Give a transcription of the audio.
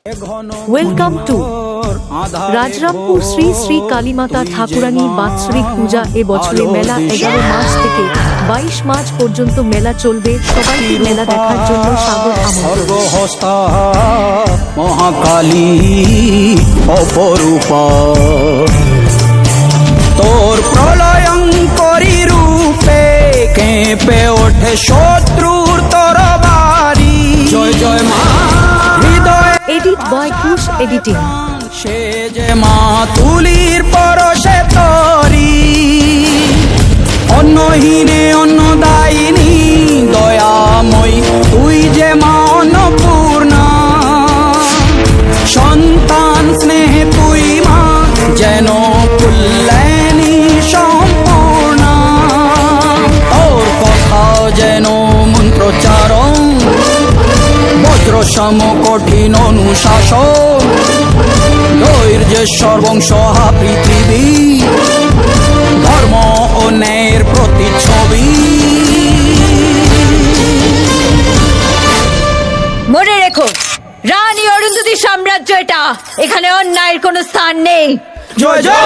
Welcome to Rajrampur Shri Shri Kalimata ঠাকুরানী বাৎসরিক পূজা। এবছরে মেলা 11 মার্চ থেকে 22 মার্চ পর্যন্ত মেলা চলবে। সবাইকে মেলা দেখার জন্য সাদর আমন্ত্রণ। মহাকালী অপরূপা তোর প্রলয়ঙ্করী রূপে কেঁপে ওঠে শত্রুর তরবারি। জয় জয় মা। হৃদয় এডিট বাই কুশ এডিটিং। সে যে মা তুলির পরশে তরি, অন্নহীনে অন্নদায়িনী দয়াময়ী তুই যে মা অন্নপূর্ণা। সন্তান স্নেহে তুই মা যেন কল্যাণী সম্পূর্ণা। তোর কথা যেন মন্ত্রোচ্চারণ, বজ্র সম কঠিন অনুশাসন। ধৈর্যেশ্বর বংশহা পৃথিবী, ধর্ম ও ন্যায়ের প্রতিচ্ছবি। মনে রেখো, রানী অরুন্ধতী সাম্রাজ্য এটা, এখানে অন্যায়ের কোনো স্থান নেই। জয় জয়